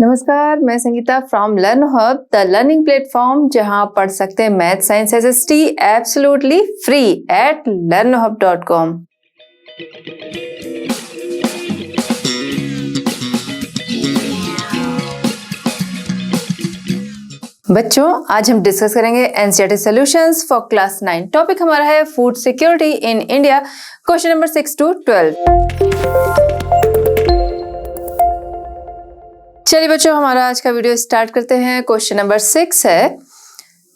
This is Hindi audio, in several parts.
नमस्कार, मैं Sangeeta from learn hub, the learning platform जहां आप पढ़ सकते हैं math science SST absolutely free at learnhub.com। बच्चों, आज हम डिस्कस करेंगे NCERT solutions for class 9। Topic हमारा है food security in India, question number 6 to 12। चलिए बच्चों, हमारा आज का वीडियो स्टार्ट करते हैं। क्वेश्चन नंबर 6 है,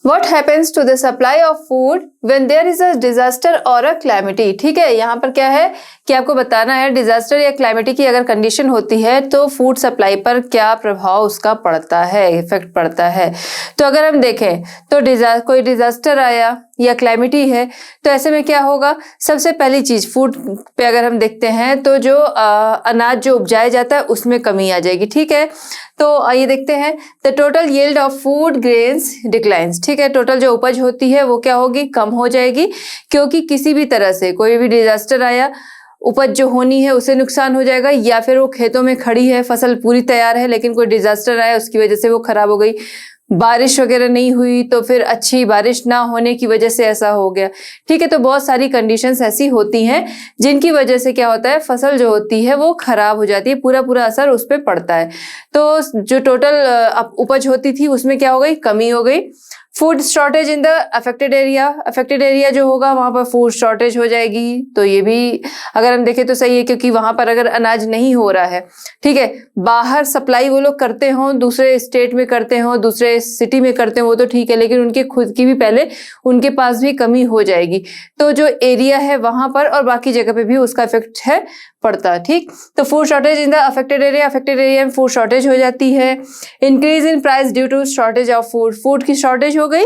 What happens to the supply of food when there is a disaster or a calamity? ठीक है, यहाँ पर क्या है कि आपको बताना है डिजास्टर या क्लैमिटी की अगर कंडीशन होती है तो फूड सप्लाई पर क्या प्रभाव उसका पड़ता है, इफेक्ट पड़ता है। तो अगर हम देखें तो कोई डिजास्टर आया या क्लैमिटी है तो ऐसे में क्या होगा, सबसे पहली चीज फूड पे अगर हम देखते हैं तो जो अनाज जो उपजाया जाता है उसमें कमी आ जाएगी। ठीक है, तो आइए देखते हैं। The total yield of food grains declines. ठीक है, टोटल जो उपज होती है वो क्या होगी, कम हो जाएगी, क्योंकि किसी भी तरह से कोई भी डिजास्टर आया, उपज जो होनी है उसे नुकसान हो जाएगा, या फिर वो खेतों में खड़ी है, फसल पूरी तैयार है लेकिन कोई डिजास्टर आया उसकी वजह से वो खराब हो गई, बारिश वगैरह नहीं हुई तो फिर अच्छी बारिश ना होने की वजह से ऐसा हो गया। ठीक है, तो बहुत सारी कंडीशंस ऐसी होती हैं जिनकी वजह से क्या होता है, फसल जो होती है वो खराब हो जाती है, पूरा असर उस पर पड़ता है। तो जो टोटल उपज होती थी उसमें क्या हो गई, कमी हो गई। Food shortage in the affected area जो होगा वहां पर फूड शॉर्टेज हो जाएगी। तो ये भी अगर हम देखें तो सही है, क्योंकि वहां पर अगर अनाज नहीं हो रहा है, ठीक है, बाहर सप्लाई वो लोग करते हों, दूसरे स्टेट में करते हों, दूसरे सिटी में करते हों, वो तो ठीक है, लेकिन उनके खुद की भी पहले उनके पास भी कमी हो जाएगी। तो जो एरिया है वहां पर और बाकी जगह पे भी उसका इफेक्ट है पड़ता है। ठीक, तो food shortage in the affected area में फूड शॉर्टेज हो जाती है। Increase in price due to shortage of food की शॉर्टेज हो गई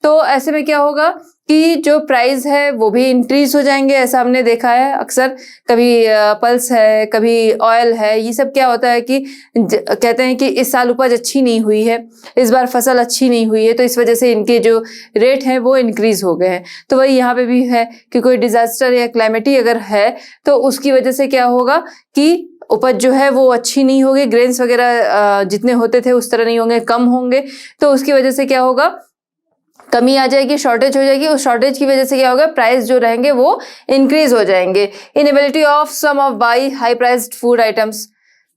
तो ऐसे में क्या होगा कि जो प्राइस है वो भी इंक्रीज हो जाएंगे। ऐसा हमने देखा है अक्सर, कभी पल्स है, कभी ऑयल है, ये सब क्या होता है कि कहते हैं कि इस साल उपज अच्छी नहीं हुई है, इस बार फसल अच्छी नहीं हुई है, तो इस वजह से इनके जो रेट हैं वो इंक्रीज हो गए हैं। तो वही यहाँ पे भी है कि कोई डिजास्टर या क्लैमिटी अगर है तो उसकी वजह से क्या होगा कि उपज जो है वो अच्छी नहीं होगी, ग्रेन्स वगैरह जितने होते थे उस तरह नहीं होंगे, कम होंगे, तो उसकी वजह से क्या होगा, कमी आ जाएगी, शॉर्टेज हो जाएगी। उस शॉर्टेज की वजह से क्या होगा, प्राइस जो रहेंगे वो इंक्रीज हो जाएंगे। Inability of some of buy high priced food items.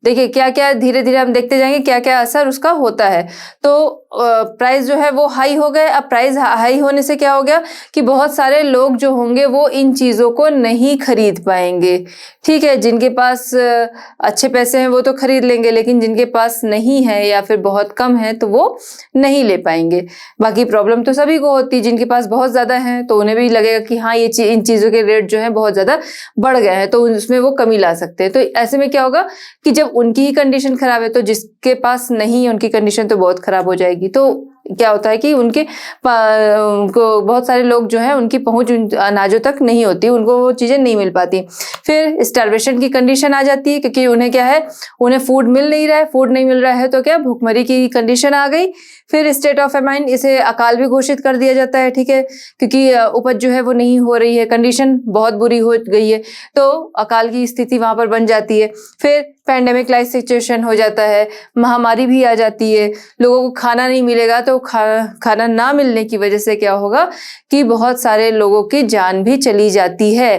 देखिए क्या क्या धीरे धीरे हम देखते जाएंगे क्या क्या असर उसका होता है। तो प्राइस जो है वो हाई हो गए। अब प्राइस हाई होने से क्या हो गया कि बहुत सारे लोग जो होंगे वो इन चीज़ों को नहीं खरीद पाएंगे। ठीक है, जिनके पास अच्छे पैसे हैं वो तो खरीद लेंगे, लेकिन जिनके पास नहीं है या फिर बहुत कम है तो वो नहीं ले पाएंगे। बाकी प्रॉब्लम तो सभी को होती है, जिनके पास बहुत ज़्यादा है तो उन्हें भी लगेगा कि हाँ ये इन चीज़ों के रेट जो है बहुत ज़्यादा बढ़ गए हैं, तो उसमें वो कमी ला सकते हैं। तो ऐसे में क्या होगा कि जब उनकी ही कंडीशन खराब है तो जिसके पास नहीं है उनकी कंडीशन तो बहुत खराब हो जाएगी। तो क्या होता है कि उनको बहुत सारे लोग जो है उनकी पहुंच उन अनाजों तक नहीं होती, उनको वो चीजें नहीं मिल पाती। फिर स्टार्वेशन की कंडीशन आ जाती है, क्योंकि उन्हें क्या है, उन्हें फूड मिल नहीं रहा है, फूड नहीं मिल रहा है तो क्या भूखमरी की कंडीशन आ गई। फिर स्टेट ऑफ फेमाइन, इसे अकाल भी घोषित कर दिया जाता है। ठीक है, क्योंकि उपज जो है वो नहीं हो रही है, कंडीशन बहुत बुरी हो गई है, तो अकाल की स्थिति वहां पर बन जाती है। फिर पैंडेमिक लाइक सिचुएशन हो जाता है, महामारी भी आ जाती है, लोगों को खाना नहीं मिलेगा तो खाना ना मिलने की वजह से क्या होगा कि बहुत सारे लोगों की जान भी चली जाती है।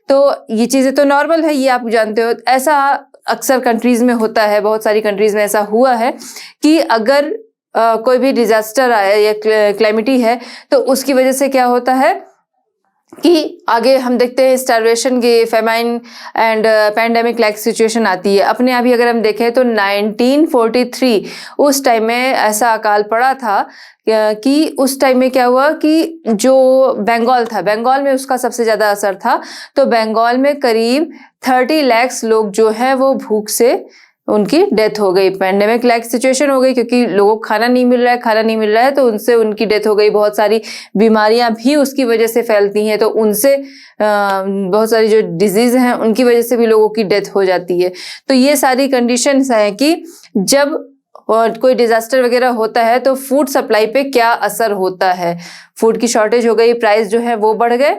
तो ये चीजें तो नॉर्मल है, ये आप जानते हो। ऐसा अक्सर कंट्रीज में होता है, बहुत सारी कंट्रीज में ऐसा हुआ है कि अगर कोई भी डिजास्टर आया या क्लैमिटी है तो उसकी वजह से क्या होता है कि आगे हम देखते हैं स्टार्वेशन की, famine and pandemic like situation आती है। अपने आप ही अगर हम देखें तो 1943 उस टाइम में ऐसा अकाल पड़ा था कि उस टाइम में क्या हुआ कि जो बंगाल था, बंगाल में उसका सबसे ज़्यादा असर था। तो बंगाल में करीब 30 लाख लोग जो हैं वो भूख से उनकी डेथ हो गई। पैंडेमिक लाइक सिचुएशन हो गई क्योंकि लोगों को खाना नहीं मिल रहा है तो उनसे उनकी डेथ हो गई। बहुत सारी बीमारियां भी उसकी वजह से फैलती हैं, तो उनसे बहुत सारी जो डिजीज हैं उनकी वजह से भी लोगों की डेथ हो जाती है। तो ये सारी कंडीशंस हैं कि जब कोई डिजास्टर वगैरह होता है तो फूड सप्लाई पे क्या असर होता है। फूड की शॉर्टेज हो गई, प्राइस जो है वो बढ़ गए,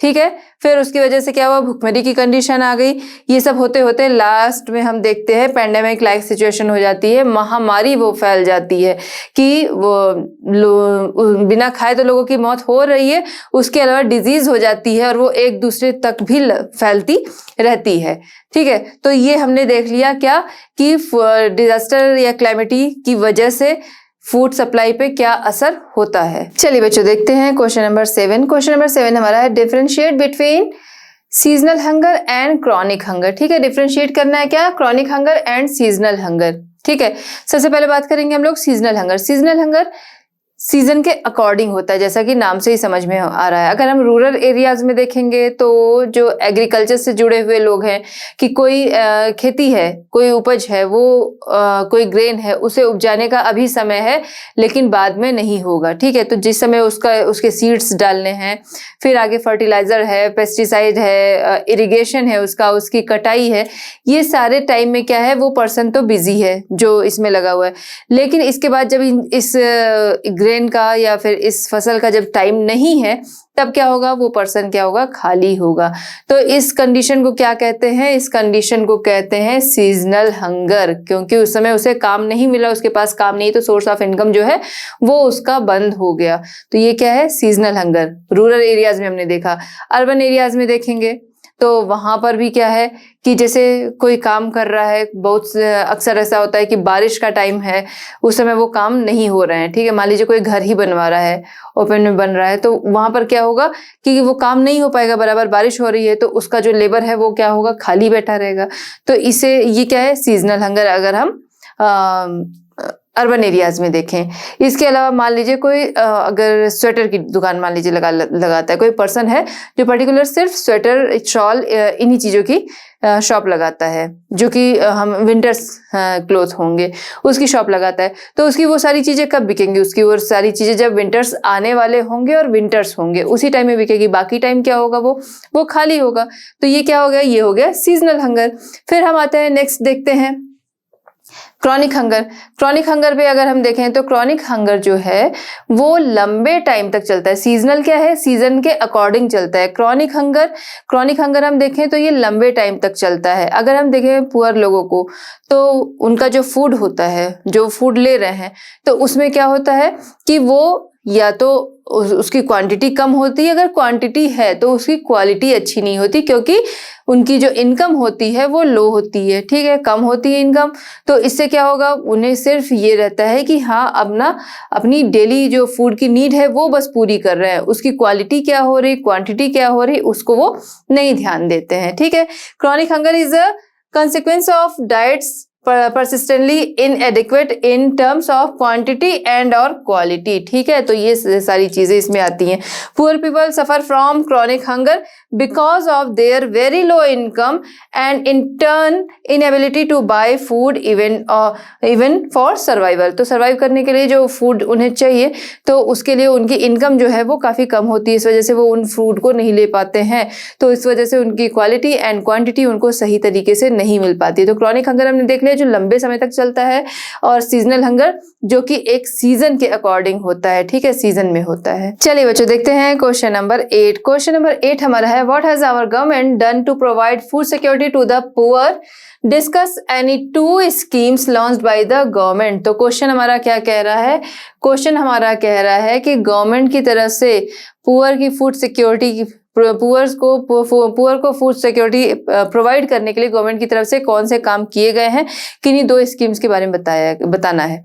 ठीक है। फिर उसकी वजह से क्या हुआ, भुखमरी की कंडीशन आ गई। ये सब होते होते लास्ट में हम देखते हैं पेंडेमिक लाइक सिचुएशन हो जाती है, महामारी वो फैल जाती है कि वो बिना खाए तो लोगों की मौत हो रही है, उसके अलावा डिजीज हो जाती है और वो एक दूसरे तक भी फैलती रहती है। ठीक है, तो ये हमने देख लिया क्या कि डिजास्टर या क्लाइमेटी की वजह से फूड सप्लाई पे क्या असर होता है। चलिए बच्चों देखते हैं क्वेश्चन नंबर 7। क्वेश्चन नंबर 7 हमारा है differentiate between seasonal hunger and chronic hunger. ठीक है, डिफरेंशिएट करना है क्या, chronic hunger and seasonal hunger. ठीक है, सबसे पहले बात करेंगे हम लोग seasonal hunger. Seasonal hunger season के अकॉर्डिंग होता है, जैसा कि नाम से ही समझ में आ रहा है। अगर हम रूरल एरियाज में देखेंगे तो जो एग्रीकल्चर से जुड़े हुए लोग हैं कि कोई खेती है, कोई उपज है, वो कोई ग्रेन है, उसे उपजाने का अभी समय है लेकिन बाद में नहीं होगा। ठीक है, तो जिस समय उसके सीड्स डालने हैं, फिर आगे फर्टिलाइजर है, पेस्टिसाइड है, इरिगेशन है, उसकी कटाई है, ये सारे टाइम में क्या है, वो पर्सन तो बिजी है जो इसमें लगा हुआ है। लेकिन इसके बाद जब इस ग्रेन का या फिर इस फसल का जब टाइम नहीं है, तब क्या होगा, वो पर्सन क्या होगा, खाली होगा। तो इस कंडीशन को क्या कहते हैं, इस कंडीशन को कहते हैं सीजनल हंगर, क्योंकि उस समय उसे काम नहीं मिला, उसके पास काम नहीं, तो सोर्स ऑफ इनकम जो है वो उसका बंद हो गया। तो ये क्या है, सीजनल हंगर। रूरल एरियाज में हमने देखा। अर्बन एरियाज में देखेंगे तो वहां पर भी क्या है कि जैसे कोई काम कर रहा है, बहुत अक्सर ऐसा होता है कि बारिश का टाइम है, उस समय वो काम नहीं हो रहे हैं। ठीक है, मान लीजिए कोई घर ही बनवा रहा है, ओपन में बन रहा है, तो वहां पर क्या होगा कि वो काम नहीं हो पाएगा, बराबर बारिश हो रही है, तो उसका जो लेबर है वो क्या होगा, खाली बैठा रहेगा। तो इसे ये क्या है, सीजनल हंगर, अगर हम अर्बन एरियाज में देखें। इसके अलावा मान लीजिए कोई अगर स्वेटर की दुकान मान लीजिए लगाता है, कोई पर्सन है जो पर्टिकुलर सिर्फ स्वेटर, शॉल, इन्हीं चीजों की शॉप लगाता है, जो कि हम विंटर्स क्लोथ होंगे, उसकी शॉप लगाता है। तो उसकी वो सारी चीजें कब बिकेंगी, उसकी वो सारी चीजें जब विंटर्स आने वाले होंगे और विंटर्स होंगे, उसी टाइम में बिकेगी। बाकी टाइम क्या होगा, वो खाली होगा। तो ये क्या हो गया, ये हो गया सीजनल हंगर। फिर हम आते हैं नेक्स्ट, देखते हैं क्रॉनिक हंगर। क्रॉनिक हंगर पे अगर हम देखें तो क्रॉनिक हंगर जो है वो लंबे टाइम तक चलता है। सीजनल क्या है, सीजन के अकॉर्डिंग चलता है। क्रॉनिक हंगर हम देखें तो ये लंबे टाइम तक चलता है। अगर हम देखें पुअर लोगों को, तो उनका जो फूड होता है, जो फूड ले रहे हैं, तो उसमें क्या होता है कि वो या तो उसकी क्वांटिटी कम होती है, अगर क्वांटिटी है तो उसकी क्वालिटी अच्छी नहीं होती, क्योंकि उनकी जो इनकम होती है वो लो होती है। ठीक है, कम होती है इनकम। तो इससे क्या होगा, उन्हें सिर्फ ये रहता है कि हाँ अपनी डेली जो फूड की नीड है वो बस पूरी कर रहे हैं, उसकी क्वालिटी क्या हो रही, क्वांटिटी क्या हो रही, उसको वो नहीं ध्यान देते हैं। ठीक है, chronic hunger is a consequence of diets persistently inadequate in terms of quantity and or quality। ठीक है, तो ये सारी चीजें इसमें आती हैं। Poor people suffer from chronic hunger because of their very low income and in turn inability to buy food even for survival। तो सर्वाइव करने के लिए जो फूड उन्हें चाहिए, तो उसके लिए उनकी इनकम जो है वो काफी कम होती है, इस वजह से वो उन फूड को नहीं ले पाते हैं। तो इस वजह से उनकी क्वालिटी एंड क्वांटिटी उनको सही तरीके से नहीं मिल पाती। तो क्रॉनिक हंगर हमने देख लिया जो लंबे समय तक चलता है, और सीजनल हंगर जो कि एक सीजन के अकॉर्डिंग होता है। ठीक है, सीजन में होता है। चलिए बच्चों देखते हैं क्वेश्चन नंबर 8। क्वेश्चन नंबर 8 हमारा है what has our government done to provide food security to the poor, discuss any 2 schemes launched by the government. तो क्वेश्चन हमारा क्या कह रहा है, क्वेश्चन हमारा कह रहा है कि गवर्नमेंट की तरफ से पुअर की फूड सिक्योरिटी, पुअर को फूड सिक्योरिटी प्रोवाइड करने के लिए गवर्नमेंट की तरफ से कौन से काम किए गए हैं, किन्हीं 2 स्कीम्स के बारे में बताना है।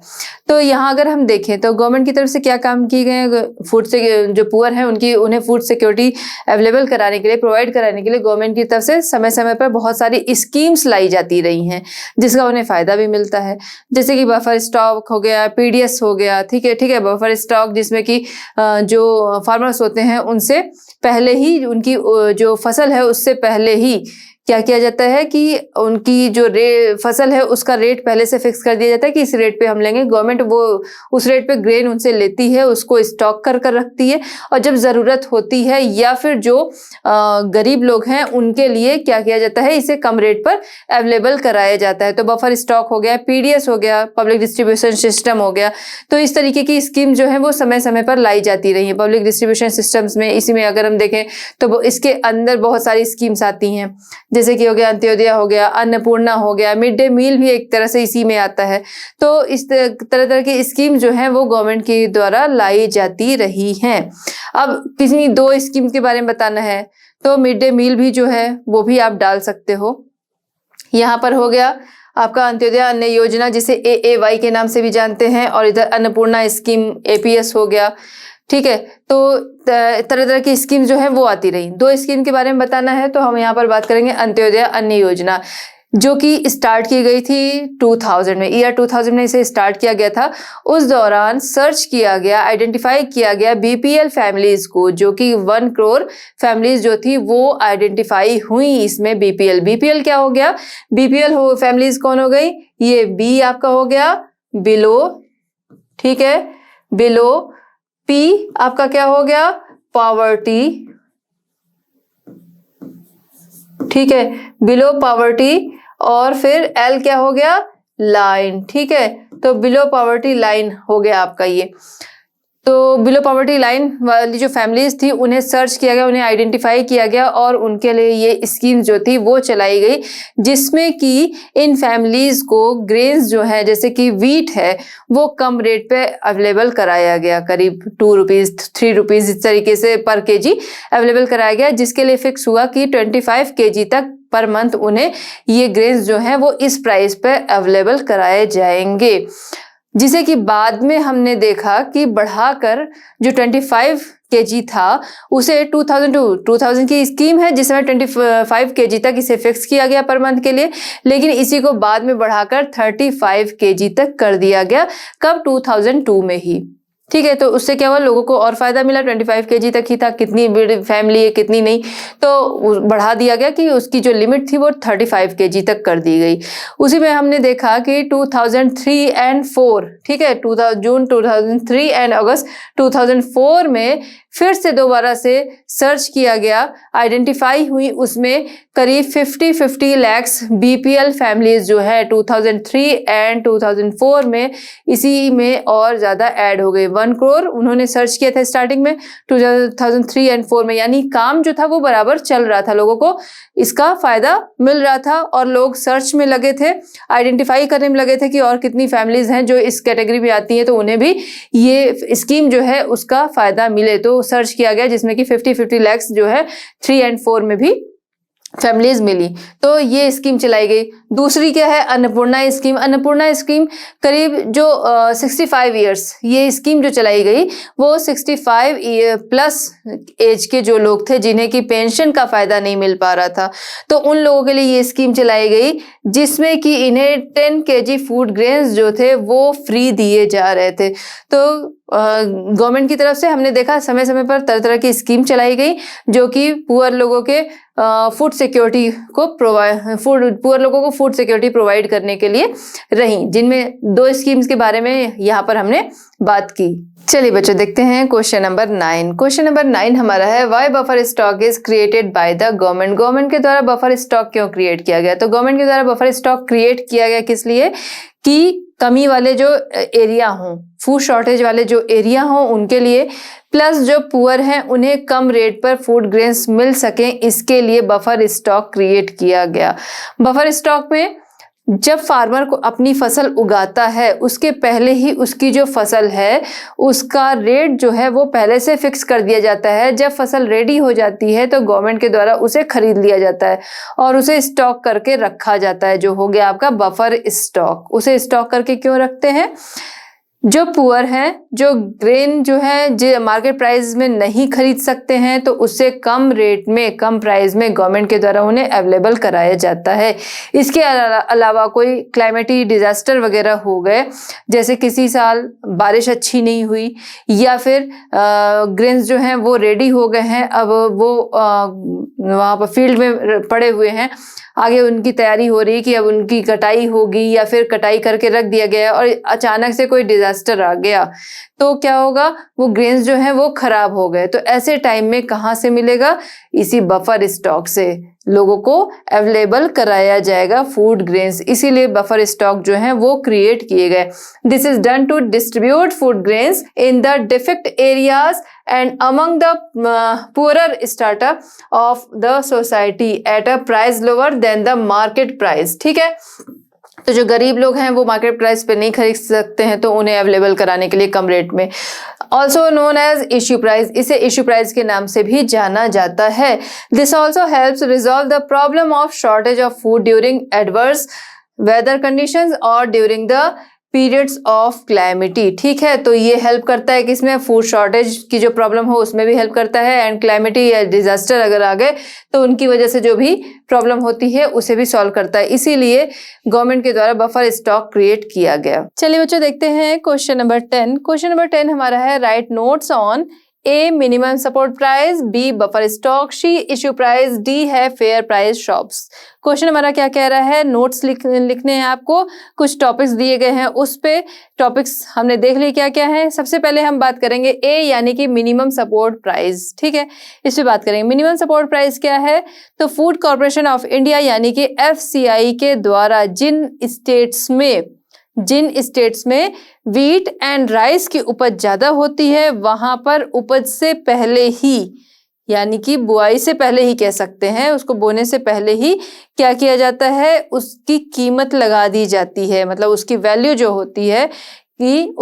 तो यहाँ अगर हम देखें तो गवर्नमेंट की तरफ से क्या काम किए गए हैं, फूड से जो पुअर हैं उन्हें फूड सिक्योरिटी अवेलेबल कराने के लिए, प्रोवाइड कराने के लिए गवर्नमेंट की तरफ से समय समय पर बहुत सारी स्कीम्स लाई जाती रही हैं, जिसका उन्हें फायदा भी मिलता है। जैसे कि बफर स्टॉक हो गया, पीडीएस हो गया। ठीक है, बफर स्टॉक जिसमें कि जो फार्मर्स होते हैं उनसे पहले ही उनकी जो फसल है उससे पहले ही क्या किया जाता है कि उनकी जो फसल है उसका रेट पहले से फिक्स कर दिया जाता है कि इस रेट पे हम लेंगे। गवर्नमेंट वो उस रेट पे ग्रेन उनसे लेती है, उसको स्टॉक कर रखती है, और जब ज़रूरत होती है या फिर जो गरीब लोग हैं उनके लिए क्या किया जाता है, इसे कम रेट पर अवेलेबल कराया जाता है। तो बफर स्टॉक हो गया, पीडीएस हो गया, पब्लिक डिस्ट्रीब्यूशन सिस्टम हो गया। तो इस तरीके की स्कीम जो है वो समय समय पर लाई जाती रही है पब्लिक डिस्ट्रीब्यूशन सिस्टम्स में। इसी में अगर हम देखें तो इसके अंदर बहुत सारी स्कीम्स आती हैं, जैसे कि हो गया अंत्योदय हो गया, अन्नपूर्णा हो गया, मिड डे मील भी एक तरह से इसी में आता है। तो इस तरह तरह की स्कीम जो है वो गवर्नमेंट के द्वारा लाई जाती रही हैं। अब किसी 2 स्कीम के बारे में बताना है तो मिड डे मील भी जो है वो भी आप डाल सकते हो। यहाँ पर हो गया आपका अंत्योदय अन्न योजना, जिसे AAY के नाम से भी जानते हैं, और इधर अन्नपूर्णा स्कीम APS हो गया। ठीक है, तो तरह तरह की स्कीम जो है वो आती रही। 2 स्कीम के बारे में बताना है तो हम यहाँ पर बात करेंगे अंत्योदय अन्न योजना, जो कि स्टार्ट की गई थी 2000 में, ईयर 2000 में इसे स्टार्ट किया गया था। उस दौरान सर्च किया गया, आइडेंटिफाई किया गया BPL फैमिलीज को, जो कि 1 करोड़ फैमिलीज जो थी वो आइडेंटिफाई हुई इसमें। BPL क्या हो गया, BPL हो फैमिलीज कौन हो गई, ये B आपका हो गया बिलो, ठीक है, बिलो। P आपका क्या हो गया, पॉवर्टी, ठीक है, बिलो पॉवर्टी। और फिर L क्या हो गया, लाइन, ठीक है। तो बिलो पॉवर्टी लाइन हो गया आपका ये। तो बिलो पॉवर्टी लाइन वाली जो फैमिलीज थी उन्हें सर्च किया गया, उन्हें आइडेंटिफाई किया गया और उनके लिए ये स्कीम जो थी वो चलाई गई, जिसमें कि इन फैमिलीज को ग्रेन्स जो है जैसे कि वीट है वो कम रेट पे अवेलेबल कराया गया, करीब 2 रुपीज़ 3 रुपीज़ इस तरीके से पर केजी अवेलेबल कराया गया, जिसके लिए फिक्स हुआ कि 25 केजी तक पर मंथ उन्हें ये ग्रेन्स जो है वो इस प्राइस पे अवेलेबल कराए जाएंगे। जिसे कि बाद में हमने देखा कि बढ़ाकर जो 25 केजी था उसे 2000 की स्कीम है, जिसमें 25 केजी तक इसे फिक्स किया गया पर मंथ के लिए, लेकिन इसी को बाद में बढ़ाकर 35 केजी तक कर दिया गया। कब, 2002 में ही। ठीक है, तो उससे क्या हुआ, लोगों को और फायदा मिला। 25 केजी तक ही था, कितनी बड़ी फैमिली है कितनी नहीं, तो बढ़ा दिया गया कि उसकी जो लिमिट थी वो 35 केजी तक कर दी गई। उसी में हमने देखा कि 2003 एंड 4, ठीक है, जून 2003 एंड अगस्त 2004 में फिर से दोबारा से सर्च किया गया, आइडेंटिफाई हुई उसमें करीब 50 लाख BPL फैमिलीज जो है 2003 एंड 2004 में इसी में और ज़्यादा ऐड हो गई। 1 करोड़ उन्होंने सर्च किया था स्टार्टिंग में 2003 एंड 4 में, यानी काम जो था वो बराबर चल रहा था, लोगों को इसका फायदा मिल रहा था और लोग सर्च में लगे थे, आइडेंटिफाई करने में लगे थे कि और कितनी फैमिलीज हैं जो इस कैटेगरी में आती हैं तो उन्हें भी ये स्कीम जो है उसका फायदा मिले। तो सर्च किया गया जिसमें कि 50 लाख जो है 3 एंड 4 में भी फैमिलीज मिली, तो ये स्कीम चलाई गई। दूसरी क्या है, अन्नपूर्णा स्कीम। अन्नपूर्णा स्कीम करीब जो 65 ईयर्स, ये स्कीम जो चलाई गई वो 65 प्लस एज के जो लोग थे जिन्हें कि पेंशन का फायदा नहीं मिल पा रहा था, तो उन लोगों के लिए ये स्कीम चलाई गई, जिसमें कि इन्हें 10 केजी फूड ग्रेन्स जो थे वो फ्री दिए जा रहे थे। तो गवर्नमेंट की तरफ से हमने देखा समय समय पर तरह तरह की स्कीम चलाई गई जो कि पुअर लोगों के फूड सिक्योरिटी को पुअर लोगों को फूड सिक्योरिटी प्रोवाइड करने के लिए रही, जिनमें 2 स्कीम्स के बारे में यहाँ पर हमने बात की। चलिए बच्चों देखते हैं क्वेश्चन नंबर 9। क्वेश्चन नंबर 9 हमारा है, why buffer stock is created by the government. Government के द्वारा बफर स्टॉक क्यों क्रिएट किया गया? तो गवर्नमेंट के द्वारा बफर स्टॉक क्रिएट किया गया किस लिए कि कमी वाले जो एरिया हों, फूड शॉर्टेज वाले जो एरिया हों उनके लिए, प्लस जो पुअर हैं उन्हें कम रेट पर फूड ग्रेन्स मिल सकें, इसके लिए बफर स्टॉक क्रिएट किया गया। बफर स्टॉक में जब फार्मर को अपनी फसल उगाता है उसके पहले ही उसकी जो फसल है उसका रेट जो है वो पहले से फिक्स कर दिया जाता है। जब फसल रेडी हो जाती है तो गवर्नमेंट के द्वारा उसे खरीद लिया जाता है और उसे स्टॉक करके रखा जाता है, जो हो गया आपका बफर स्टॉक। उसे स्टॉक करके क्यों रखते हैं? जो पुअर हैं, जो ग्रेन जो है जो मार्केट प्राइस में नहीं खरीद सकते हैं, तो उससे कम रेट में, कम प्राइस में गवर्नमेंट के द्वारा उन्हें अवेलेबल कराया जाता है। इसके अलावा कोई क्लाइमेटी डिजास्टर वगैरह हो गए, जैसे किसी साल बारिश अच्छी नहीं हुई, या फिर ग्रेन्स जो हैं वो रेडी हो गए हैं, अब वो वहाँ पर फील्ड में पड़े हुए हैं, आगे उनकी तैयारी हो रही है कि अब उनकी कटाई होगी, या फिर कटाई करके रख दिया गया और अचानक से कोई डिजास्टर आ गया, तो क्या होगा, वो ग्रेन्स जो हैं वो खराब हो गए। तो ऐसे टाइम में कहाँ से मिलेगा, इसी बफर स्टॉक से लोगों को अवेलेबल कराया जाएगा फूड ग्रेन्स। इसीलिए बफर स्टॉक जो है वो क्रिएट किए गए। This is done to distribute food grains in the deficit areas and among the poorer strata of the society at a price lower than the market price. ठीक है, तो जो गरीब लोग हैं वो मार्केट प्राइस पे नहीं खरीद सकते हैं, तो उन्हें अवेलेबल कराने के लिए कम रेट में। Also known as issue price, इसे इश्यू प्राइस के नाम से भी जाना जाता है। This also helps resolve the problem of shortage of food during adverse weather conditions और during the periods of calamity. ठीक है, तो ये हेल्प करता है कि इसमें फूड शॉर्टेज की जो प्रॉब्लम हो उसमें भी हेल्प करता है, एंड क्लाइमेटी या डिजास्टर अगर आ गए तो उनकी वजह से जो भी प्रॉब्लम होती है उसे भी सॉल्व करता है। इसीलिए गवर्नमेंट के द्वारा बफर स्टॉक क्रिएट किया गया। चलिए बच्चों देखते हैं क्वेश्चन नंबर 10। क्वेश्चन नंबर 10 हमारा है write notes on A minimum support price, B buffer stock, C issue price, D है फेयर प्राइस शॉप्स। क्वेश्चन हमारा क्या कह रहा है, नोट्स लिखने हैं आपको, कुछ टॉपिक्स दिए गए हैं, उस पे टॉपिक्स हमने देख लिए क्या क्या है। सबसे पहले हम बात करेंगे ए यानी कि मिनिमम सपोर्ट प्राइस। ठीक है, इस पे बात करेंगे। मिनिमम सपोर्ट प्राइस क्या है, तो फूड कॉर्पोरेशन ऑफ इंडिया यानी कि FCI के द्वारा जिन स्टेट्स में व्हीट एंड राइस की उपज ज्यादा होती है, वहां पर उपज से पहले ही, यानी कि बुआई से पहले ही कह सकते हैं, उसको बोने से पहले ही क्या किया जाता है, उसकी कीमत लगा दी जाती है। मतलब उसकी वैल्यू जो होती है कि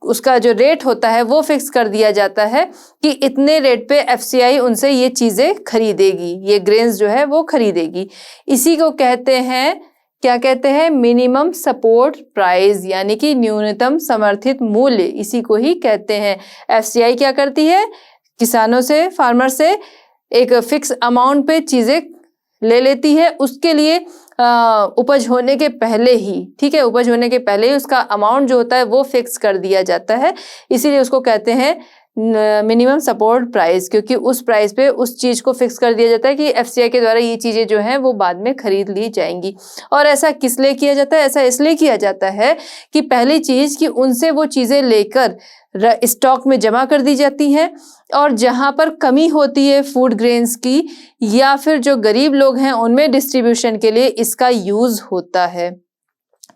उसका जो रेट होता है वो फिक्स कर दिया जाता है कि इतने रेट पे FCI उनसे ये चीजें खरीदेगी, ये ग्रेन्स जो है वो खरीदेगी। इसी को कहते हैं, क्या कहते हैं, मिनिमम सपोर्ट प्राइस, यानी कि न्यूनतम समर्थित मूल्य, इसी को ही कहते हैं। FCI क्या करती है, किसानों से, फार्मर से एक फिक्स अमाउंट पे चीजें ले लेती है, उसके लिए उपज होने के पहले ही, ठीक है, उपज होने के पहले ही उसका अमाउंट जो होता है वो फिक्स कर दिया जाता है। इसीलिए उसको कहते हैं मिनिमम सपोर्ट प्राइस, क्योंकि उस प्राइस पे उस चीज को फिक्स कर दिया जाता है कि FCI के द्वारा ये चीजें जो हैं वो बाद में खरीद ली जाएंगी। और ऐसा किस लिए किया जाता है, ऐसा इसलिए किया जाता है कि पहली चीज कि उनसे वो चीजें लेकर स्टॉक में जमा कर दी जाती हैं, और जहां पर कमी होती है फूड ग्रेन्स की या फिर जो गरीब लोग हैं उनमें डिस्ट्रीब्यूशन के लिए इसका यूज होता है,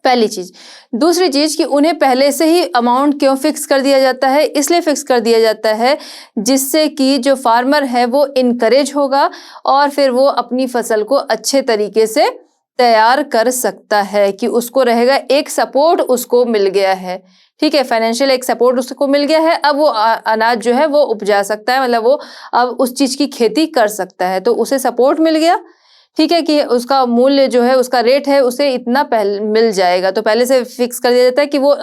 पहली चीज। दूसरी चीज कि उन्हें पहले से ही अमाउंट क्यों फिक्स कर दिया जाता है, इसलिए फिक्स कर दिया जाता है जिससे कि जो फार्मर है वो इनकरेज होगा और फिर वो अपनी फसल को अच्छे तरीके से तैयार कर सकता है, कि उसको रहेगा एक सपोर्ट उसको मिल गया है। ठीक है, फाइनेंशियल एक सपोर्ट उसको मिल गया है, अब वो अनाज जो है वो उपजा सकता है, मतलब वो अब उस चीज की खेती कर सकता है, तो उसे सपोर्ट मिल गया। ठीक है, कि उसका मूल्य जो है, उसका रेट है, उसे इतना पहले मिल जाएगा, तो पहले से फिक्स कर दिया जाता है कि वो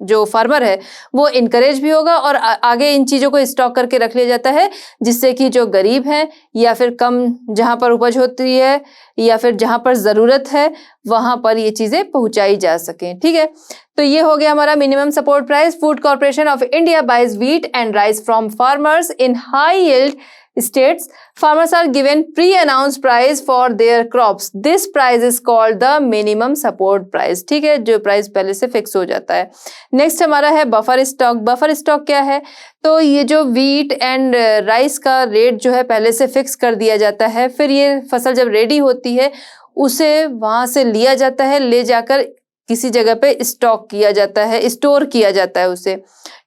जो फार्मर है वो इनकरेज भी होगा और आगे इन चीजों को स्टॉक करके रख लिया जाता है, जिससे कि जो गरीब हैं या फिर कम जहां पर उपज होती है या फिर जहां पर जरूरत है वहां पर ये चीजें पहुंचाई जा सके। ठीक है, तो ये हो गया हमारा minimum support price. Food corporation of India buys wheat and rice from farmers in high yield states. Farmers are given pre-announced price for their crops. This price is called the minimum support price. ठीक है, जो प्राइस पहले से फिक्स हो जाता है। नेक्स्ट हमारा है बफर स्टॉक। बफर स्टॉक क्या है, तो ये जो व्हीट एंड राइस का रेट जो है पहले से फिक्स कर दिया जाता है, फिर ये फसल जब रेडी होती है उसे वहां से लिया जाता है, ले जाकर किसी जगह पे स्टॉक किया जाता है, स्टोर किया जाता है उसे।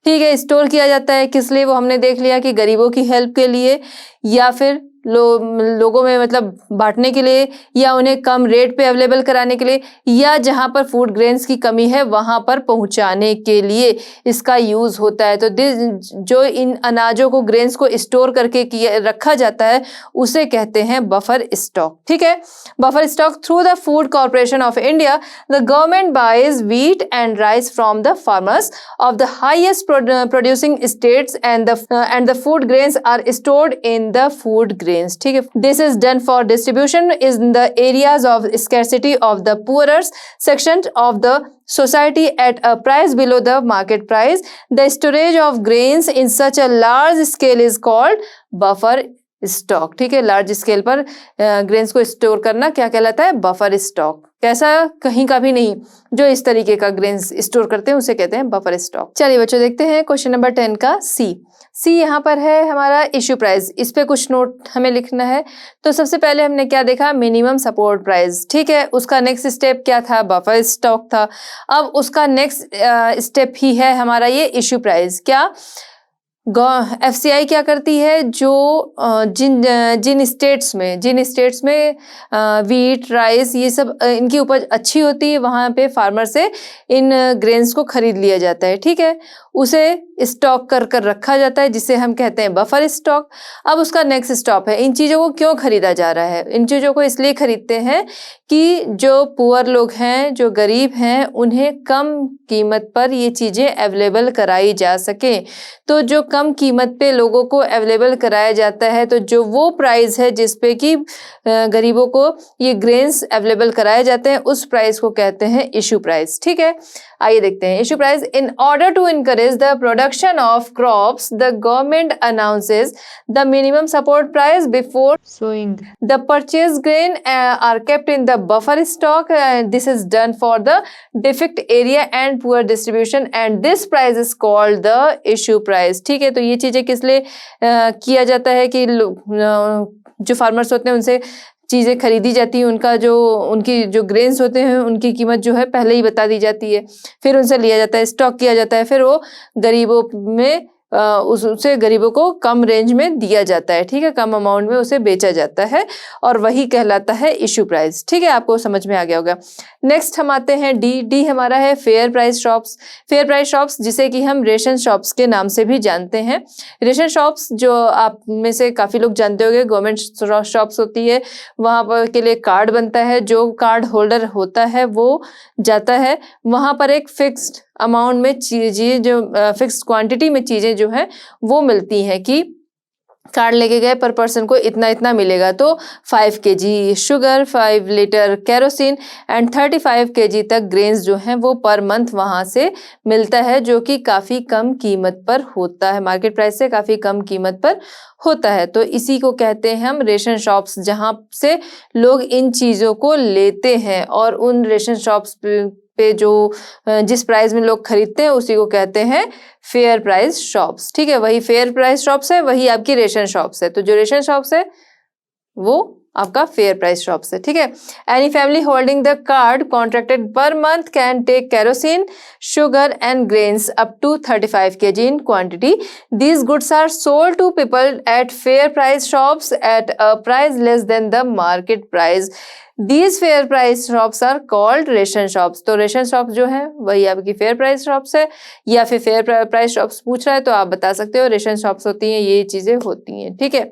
ठीक है, स्टोर किया जाता है किस लिए, वो हमने देख लिया कि गरीबों की हेल्प के लिए या फिर लोगों में मतलब बांटने के लिए, या उन्हें कम रेट पे अवेलेबल कराने के लिए, या जहां पर फूड ग्रेन्स की कमी है वहां पर पहुंचाने के लिए इसका यूज होता है। तो जो इन अनाजों को, ग्रेन्स को स्टोर करके रखा जाता है उसे कहते हैं बफर स्टॉक। ठीक है, buffer stock. Through the food corporation of India the government buys wheat and rice from the farmers of the highest producing states and the food grains are stored in the food grains. ठीक है, this is done for distribution in the areas of scarcity of the poorer section of the society at a price below the market price. The storage of grains in such a large scale is called buffer stock. ठीक है, लार्ज स्केल पर ग्रेन्स को स्टोर करना क्या कहलाता है? Buffer stock. कैसा? कहीं का भी नहीं, जो इस तरीके का ग्रेन्स स्टोर करते हैं उसे कहते हैं बफर स्टॉक। चलिए बच्चों, देखते हैं क्वेश्चन नंबर 10 का सी यहाँ पर है हमारा इश्यू प्राइस। इस पे कुछ नोट हमें लिखना है। तो सबसे पहले हमने क्या देखा? Minimum support price. ठीक है, उसका नेक्स्ट स्टेप क्या था? बफर स्टॉक था। अब उसका नेक्स्ट स्टेप ही है हमारा ये इश्यू प्राइस। क्या FCI क्या करती है? जो जिन स्टेट्स में वीट, राइस, ये सब इनकी उपज अच्छी होती है, वहां पे फार्मर से इन ग्रेन्स को खरीद लिया जाता है। ठीक है, उसे स्टॉक कर रखा जाता है, जिसे हम कहते हैं बफर स्टॉक। अब उसका नेक्स्ट स्टॉप है, इन चीज़ों को क्यों खरीदा जा रहा है? इन चीज़ों को इसलिए खरीदते हैं कि जो पुअर लोग हैं, जो गरीब हैं, उन्हें कम कीमत पर ये चीज़ें अवेलेबल कराई जा सके। तो जो कम कीमत पे लोगों को अवेलेबल कराया जाता है, तो जो वो प्राइस है जिस पे कि गरीबों को ये ग्रेन्स अवेलेबल कराए जाते हैं, उस प्राइस को कहते हैं इशू प्राइस। ठीक है, आइए देखते हैं issue price. In order to encourage the production of crops the government announces the minimum support price before sowing the purchase grain are kept in the buffer stock. This is done for the defect area and poor distribution and this price is called the issue price. ठीक है, तो ये चीजें किस लिए किया जाता है कि जो फार्मर्स होते हैं उनसे चीज़ें खरीदी जाती हैं, उनकी जो ग्रेन्स होते हैं उनकी कीमत जो है पहले ही बता दी जाती है, फिर उनसे लिया जाता है, स्टॉक किया जाता है, फिर वो गरीबों में उसे गरीबों को कम रेंज में दिया जाता है। ठीक है, कम अमाउंट में उसे बेचा जाता है और वही कहलाता है इशू प्राइस। ठीक है, आपको समझ में आ गया होगा। नेक्स्ट हम आते हैं डी हमारा है fair price shops. Fair price shops जिसे कि हम रेशन शॉप्स के नाम से भी जानते हैं। रेशन शॉप्स जो आप में से काफ़ी लोग जानते होंगे, गवर्नमेंट शॉप्स होती है, वहाँ पर के लिए कार्ड बनता है। जो कार्ड होल्डर होता है वो जाता है, वहाँ पर एक फिक्स्ड अमाउंट में चीज़ें, जो फिक्स्ड क्वांटिटी में चीज़ें जो हैं वो मिलती हैं कि कार्ड लेके गए पर पर्सन को इतना इतना मिलेगा। तो 5 kg sugar, 5 litre kerosene and 35 kg तक ग्रेन्स जो हैं वो पर मंथ वहाँ से मिलता है, जो कि काफ़ी कम कीमत पर होता है, मार्केट प्राइस से काफ़ी कम कीमत पर होता है। तो इसी को कहते हैं हम रेशन शॉप्स, जहाँ से लोग इन चीज़ों को लेते हैं और उन रेशन शॉप्स पे जो जिस प्राइस में लोग खरीदते हैं उसी को कहते हैं फेयर प्राइस शॉप्स। ठीक है, वही फेयर प्राइस शॉप्स है, वही आपकी रेशन शॉप्स है। तो जो रेशन शॉप्स है वो आपका फेयर प्राइस शॉप्स है। ठीक है, any family holding the card contracted per month can take kerosene, sugar and grains up to 35 kg in quantity. These goods are sold to people at fair price shops at a price less than the market price. These fair price shops are called ration shops. तो रेशन शॉप जो है वही आपकी फेयर प्राइस शॉप्स है, या फिर फेयर प्राइस शॉप्स पूछ रहा है तो आप बता सकते हो रेशन शॉप्स होती हैं, ये चीजें होती हैं। ठीक है,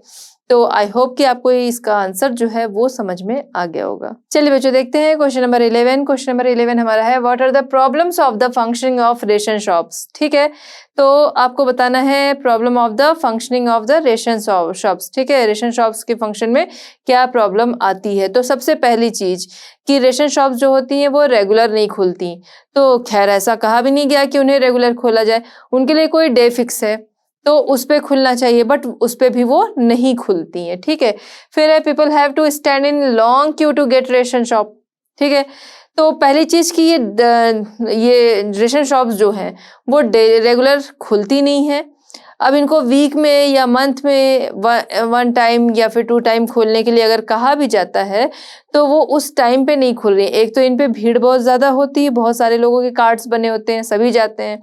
तो आई होप कि आपको इसका आंसर जो है वो समझ में आ गया होगा। चलिए बच्चों, देखते हैं क्वेश्चन नंबर 11। क्वेश्चन नंबर 11 हमारा है what are the problems of the functioning of ration shops. ठीक है, तो आपको बताना है problem of the functioning of the ration shops. ठीक है, रेशन शॉप्स के फंक्शन में क्या प्रॉब्लम आती है। तो सबसे पहली चीज कि रेशन शॉप्स जो होती हैं वो रेगुलर नहीं खुलती। तो खैर ऐसा कहा भी नहीं गया कि उन्हें रेगुलर खोला जाए, उनके लिए कोई डे फिक्स है तो उस पे खुलना चाहिए, बट उस पे भी वो नहीं खुलती हैं। ठीक है, फिर है people have to stand in long queue to get ration shop. ठीक है, तो पहली चीज कि ये रेशन शॉप्स जो हैं वो रेगुलर खुलती नहीं है। अब इनको वीक में या मंथ में 1 टाइम या फिर 2 टाइम खोलने के लिए अगर कहा भी जाता है तो वो उस टाइम पे नहीं खुल रही। एक तो इन पे भीड़ बहुत ज़्यादा होती है, बहुत सारे लोगों के कार्ड्स बने होते हैं, सभी जाते हैं,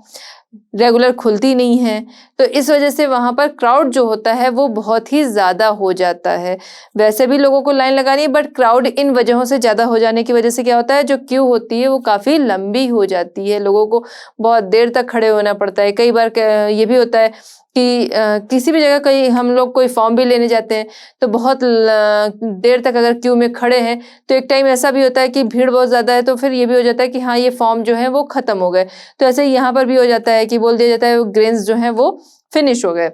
रेगुलर खुलती नहीं है, तो इस वजह से वहाँ पर क्राउड जो होता है वो बहुत ही ज़्यादा हो जाता है। वैसे भी लोगों को लाइन लगानी है, बट क्राउड इन वजहों से ज़्यादा हो जाने की वजह से क्या होता है, जो क्यू होती है वो काफ़ी लंबी हो जाती है, लोगों को बहुत देर तक खड़े होना पड़ता है। कई बार ये भी होता है कि किसी भी जगह कहीं हम लोग कोई फॉर्म भी लेने जाते हैं तो बहुत देर तक अगर क्यू में खड़े हैं तो एक टाइम ऐसा भी होता है कि भीड़ बहुत ज़्यादा है, तो फिर ये भी हो जाता है कि हाँ ये फॉर्म जो है वो ख़त्म हो गए। तो ऐसे ही यहाँ पर भी हो जाता है कि बोल दिया जाता है ग्रेन्स जो हैं वो फिनिश हो गए।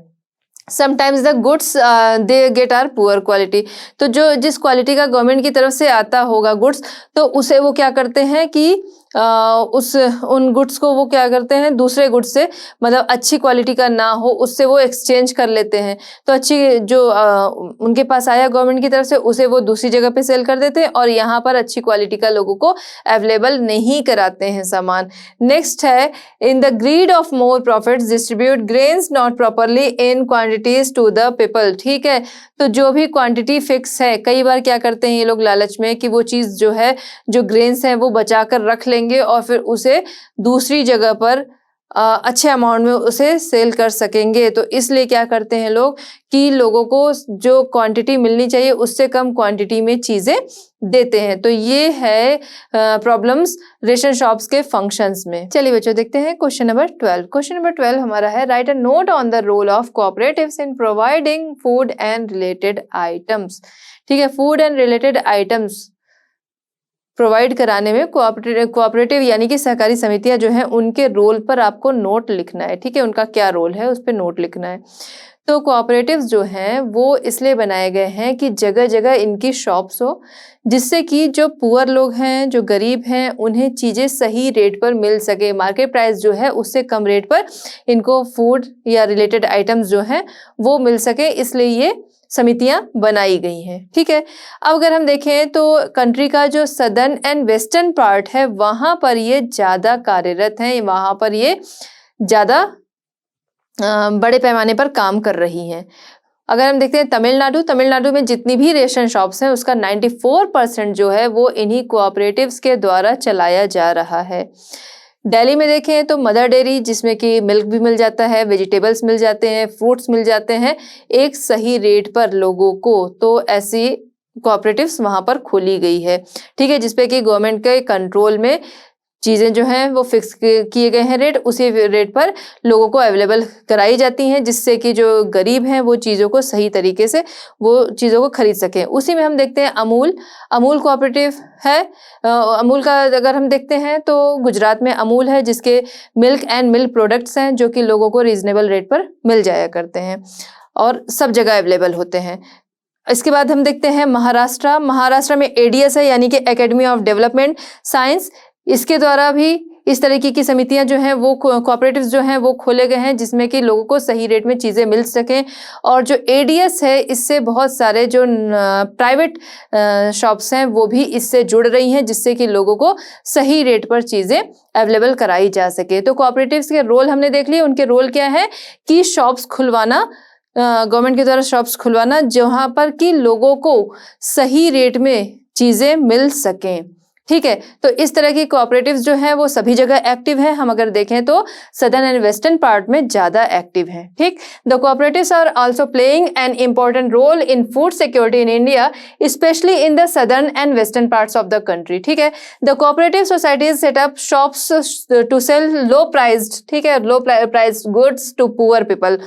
Sometimes the goods they get are poor quality, तो जो जिस क्वालिटी का गवर्नमेंट की तरफ से आता होगा गुड्स, तो उसे वो क्या करते हैं कि उन गुड्स को वो क्या करते हैं दूसरे गुड्स से, मतलब अच्छी क्वालिटी का ना हो उससे वो एक्सचेंज कर लेते हैं। तो अच्छी जो उनके पास आया गवर्नमेंट की तरफ से उसे वो दूसरी जगह पे सेल कर देते हैं और यहाँ पर अच्छी क्वालिटी का लोगों को अवेलेबल नहीं कराते हैं सामान। नेक्स्ट है, in the greed of more profits distribute grains not properly in quantities to the people. ठीक है, तो जो भी क्वांटिटी फिक्स है, कई बार क्या करते हैं ये लोग लालच में कि वो चीज़ जो है, जो ग्रेन्स है वो बचा कर रख लेंगे और फिर उसे दूसरी जगह पर अच्छे अमाउंट में उसे सेल कर सकेंगे। तो इसलिए क्या करते हैं लोग कि लोगों को जो क्वांटिटी मिलनी चाहिए उससे कम क्वांटिटी में चीज़ें देते हैं। तो ये है प्रॉब्लम्स रेशन शॉप्स के फंक्शंस में। चलिए बच्चों देखते हैं क्वेश्चन नंबर 12। क्वेश्चन नंबर 12 हमारा है, write a note on the role of cooperatives in providing food and related items. ठीक है, food and related items provide कराने में कोऑपरेटिव यानी कि सहकारी समितियां जो हैं उनके रोल पर आपको नोट लिखना है। ठीक है, उनका क्या रोल है उस पर नोट लिखना है। तो कोऑपरेटिव्स जो हैं वो इसलिए बनाए गए हैं कि जगह जगह इनकी शॉप्स हो, जिससे कि जो पुअर लोग हैं, जो गरीब हैं, उन्हें चीज़ें सही रेट पर मिल सके। मार्केट प्राइस जो है उससे कम रेट पर इनको फूड या रिलेटेड आइटम्स जो हैं वो मिल सके, इसलिए ये समितियां बनाई गई हैं। ठीक है, अब अगर हम देखें तो कंट्री का जो सदर्न एंड वेस्टर्न पार्ट है वहां पर ये ज़्यादा कार्यरत हैं, वहां पर ये ज़्यादा बड़े पैमाने पर काम कर रही हैं। अगर हम देखते हैं तमिलनाडु में जितनी भी रेशन शॉप्स हैं उसका 94% जो है वो इन्हीं कोऑपरेटिव्स के द्वारा चलाया जा रहा है। दिल्ली में देखें तो मदर डेयरी, जिसमें कि मिल्क भी मिल जाता है, वेजिटेबल्स मिल जाते हैं, फ्रूट्स मिल जाते हैं एक सही रेट पर लोगों को, तो ऐसी कोऑपरेटिव्स वहां पर खोली गई है। ठीक है, जिसपे कि गवर्नमेंट के कंट्रोल में चीज़ें जो हैं वो फिक्स किए गए हैं रेट, उसी रेट पर लोगों को अवेलेबल कराई जाती हैं, जिससे कि जो गरीब हैं वो चीज़ों को सही तरीके से वो चीज़ों को खरीद सकें। उसी में हम देखते हैं अमूल कोऑपरेटिव है। अमूल का अगर हम देखते हैं तो गुजरात में अमूल है, जिसके मिल्क एंड मिल्क प्रोडक्ट्स हैं जो कि लोगों को रीजनेबल रेट पर मिल जाया करते हैं और सब जगह अवेलेबल होते हैं। इसके बाद हम देखते हैं महाराष्ट्र में एडीएस है, यानी कि एकेडमी ऑफ डेवलपमेंट साइंस। इसके द्वारा भी इस तरीके की समितियां जो हैं वो कोऑपरेटिव्स जो हैं वो खोले गए हैं, जिसमें कि लोगों को सही रेट में चीज़ें मिल सकें। और जो एडीएस है इससे बहुत सारे जो प्राइवेट शॉप्स हैं वो भी इससे जुड़ रही हैं, जिससे कि लोगों को सही रेट पर चीज़ें अवेलेबल कराई जा सके। तो कोऑपरेटिव्स के रोल हमने देख लिए। उनके रोल क्या है कि शॉप्स खुलवाना, गवर्नमेंट के द्वारा शॉप्स खुलवाना जहाँ पर कि लोगों को सही रेट में चीज़ें मिल सकें। ठीक है, तो इस तरह की कोऑपरेटिव्स जो हैं वो सभी जगह एक्टिव हैं। हम अगर देखें तो सदर्न एंड वेस्टर्न पार्ट में ज़्यादा एक्टिव हैं। ठीक, the cooperatives are also playing an important role in food security in India, specially in the southern and western parts of the country. ठीक है, the cooperative societies set up shops to sell low priced, ठीक है, low priced goods to poor people.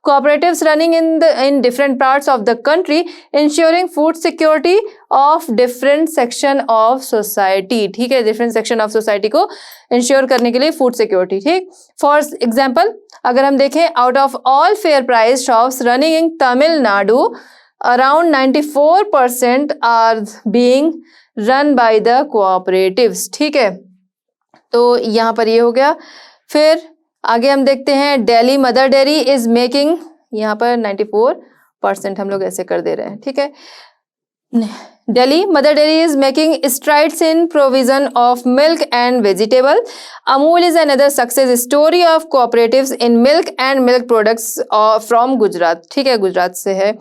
Cooperatives running in different parts of the country, ensuring food security of different section of society। ठीक है, different section of society को ensure करने के लिए food security। ठीक, for example अगर हम देखें, out of all fair price shops running in Tamil Nadu, around 94% are being run by the cooperatives। ठीक है, तो यहाँ पर ये हो गया। फिर आगे हम देखते हैं, Delhi mother dairy is making, यहाँ पर 94% हम लोग ऐसे कर दे रहे हैं। ठीक है, Delhi mother dairy is making strides in provision of milk and vegetable. Amul is another success story of cooperatives in milk and milk products from Gujarat. ठीक है, गुजरात से है।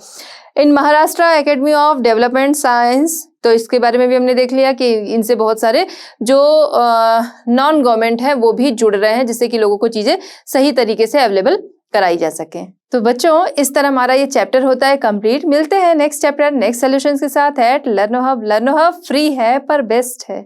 In Maharashtra academy of development science तो इसके बारे में भी हमने देख लिया कि इनसे बहुत सारे जो नॉन गवर्नमेंट है वो भी जुड़ रहे हैं, जिससे कि लोगों को चीजें सही तरीके से अवेलेबल कराई जा सके। तो बच्चों इस तरह हमारा ये चैप्टर होता है कंप्लीट। मिलते हैं नेक्स्ट चैप्टर नेक्स्ट सॉल्यूशंस के साथ at Learno Hub. Learno Hub free है पर बेस्ट है।